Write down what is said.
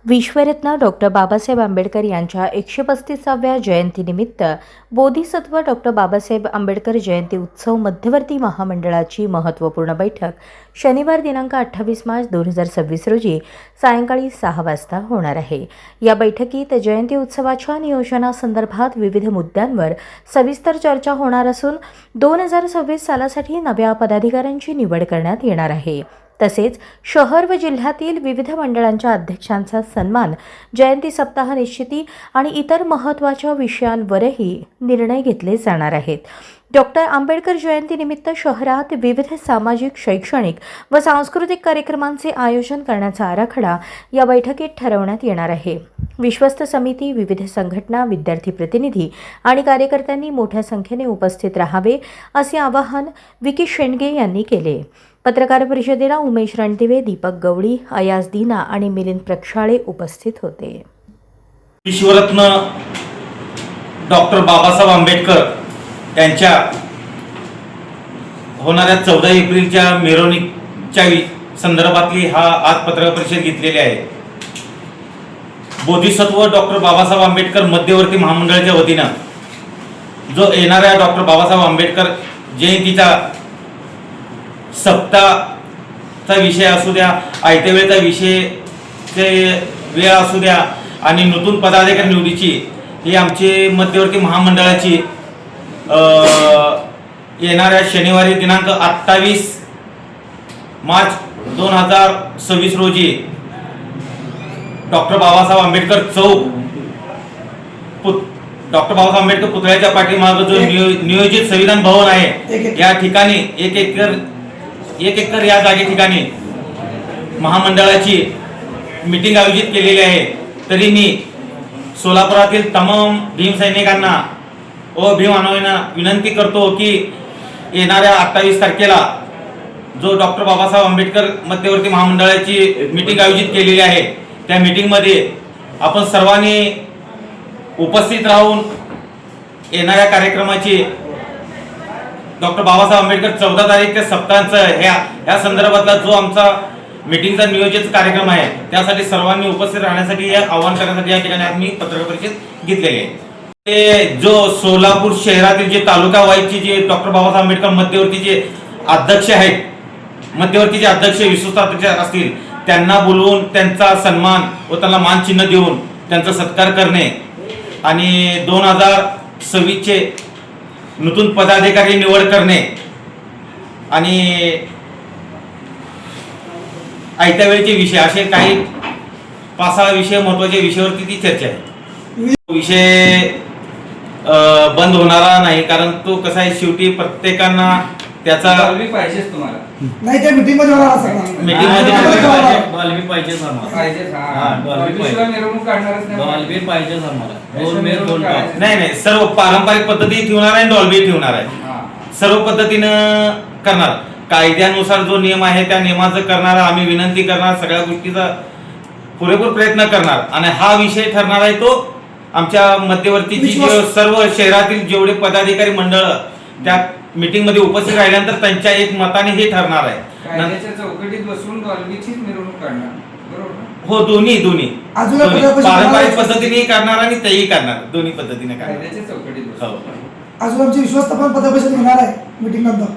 विश्वरत्न doctor Babasaheb Ambedkar यांच्या 135व्या जयंतीनिमित्त Bodhisattva doctor Babasaheb Ambedkar जयंती उत्सव मध्यवर्ती महामंडळाची महत्त्वपूर्ण बैठक शनिवार दिनांक 28 मार्च 2026 रोजी सायंकाळी 6 वाजता होणार आहे। या बैठकीत जयंती उत्सवाच्या नियोजनासंदर्भात विविध मुद्द्यांवर सविस्तर चर्चा होणार असून 2026 सालासाठी नव्या पदाधिकाऱ्यांची निवड करण्यात येणार आहे। तसेच शहर व जिल्ह्यातील विविध मंडळांच्या अध्यक्षांचा सन्मान, जयंती सप्ताह निश्चिती आणि इतर महत्त्वाच्या विषयांवरही निर्णय घेतले जाणार आहेत। डॉक्टर आंबेडकर जयंतीनिमित्त शहरात विविध सामाजिक, शैक्षणिक व सांस्कृतिक कार्यक्रमांचे आयोजन करण्याचा आराखडा या बैठकीत ठरवण्यात येणार आहे। विश्वस्त समिती, विविध संघटना, विद्यार्थी प्रतिनिधी आणि कार्यकर्त्यांनी मोठ्या संख्येने उपस्थित राहावे असे आवाहन विकी शेंडगे यांनी केले। पत्रकार परिषदेला उमेश रणदिवे, दीपक गवळी, अयाज दीना आणि मिलिंद प्रक्षाळे उपस्थित होते। विश्वरत्न डॉक्टर बाबासाहेब आंबेडकर यांच्या होणाऱ्या 14 एप्रिलच्या मिरवणुकीच्या संदर्भातली आज पत्रकार परिषद घेतलेली आहे। बोधिसत्व डॉक्टर बाबासाहेब आंबेडकर मध्यवर्ती महामंडळाच्या वतीनं जो येणाऱ्या डॉक्टर बाबासाहेब आंबेडकर जयंतीचा सप्ताहाचा विषय असू द्या, आयत्या वेळेचा वेळ असू द्या आणि नूतन पदाधिकारी निवडीची ही आमची मध्यवर्ती महामंडळाची येणाऱ्या शनिवारी दिनांक 28 मार्च 2026 रोजी डॉक्टर बाबासाहेब आंबेडकर चौक, डॉक्टर बाबासाहेब आंबेडकर पुतळ्याच्या पाठीमागे जो नियोजित संविधान भवन आहे या ठिकाणी एक एकर या जागे ठिकाणी महामंडळाची मीटिंग आयोजित केलेली आहे। तरी मी सोलापुरातील तमाम भीम सैनिकांना व भीम अनुयायांना विनंती करतो की येणाऱ्या 28 तारखेला जो डॉक्टर बाबासाहेब आंबेडकर मध्यवर्ती महामंडळाची मीटिंग आयोजित केलेली आहे त्या मीटिंगमध्ये आपण सर्वांनी उपस्थित राहून येणाऱ्या कार्यक्रमाची डॉक्टर बाबासाहेब आंबेडकर 14 तारीखच्या सप्ताहांचं ह्या संदर्भातला जो आमचा मीटिंगचा नियोजित कार्यक्रम आहे त्यासाठी सर्वांनी उपस्थित राहण्यासाठी हे आवाहन करण्यासाठी या ठिकाणी आम्ही पत्रकार परिषद घेतलेली आहे। ते जो सोलापूर शहरातील जे तालुका वाईजचे जे डॉक्टर बाबासाहेब आंबेडकर मध्यवर्तीचे अध्यक्ष आहेत, मध्यवर्तीचे अध्यक्ष विश्वस्त अध्यक्ष असतील त्यांना बोलवून त्यांचा सन्मान व त्यांना मानचिन्ह देऊन त्यांचा सत्कार करणे आणि 2026 चे नूतन पदाधिकारी निवड करणे आणि आयत्या वेळेचे विषय असे काही 5-6 विषय महत्त्वाच्या विषयावरती ती चर्चा आहे। विषय बंद होणारा नाही, कारण तो कसा आहे शेवटी प्रत्येकांना त्याचा पाहिजे तुम्हाला नाही त्या मीटिंग मध्ये होणार असं मीटिंग मध्ये डॉल्बी पाहिजे नाही सर्व पारंपरिक पद्धती ठेवणार आहे, डॉल्बी ठेवणार आहे, सर्व पद्धतीनं करणार। कायद्यानुसार जो नियम आहे त्या नियमाचं करणार, आम्ही विनंती करणार, सगळ्या गोष्टीचा पुरेपूर प्रयत्न करणार आणि हा विषय ठरणार आहे तो आमच्या मध्यवर्तीची सर्व शहरातील जेवढे पदाधिकारी मंडळ त्या मीटिंग मध्ये उपस्थित राहिल्यानंतर त्यांच्या एक मताने हे ठरणार आहे। कायद्याच्या चौकटीत बसून डॉल्बीचीच मिरवणूक करणार, बरोबर? हो, दोन्ही पारंपरिक पद्धतीने करणार आणि तेही करणार, दोन्ही पद्धतीने करणार। कायद्याच्या चौकटीत बसून अजून आमची विश्वास पत्रकार परिषद घेणार आहे मीटिंग नंतर।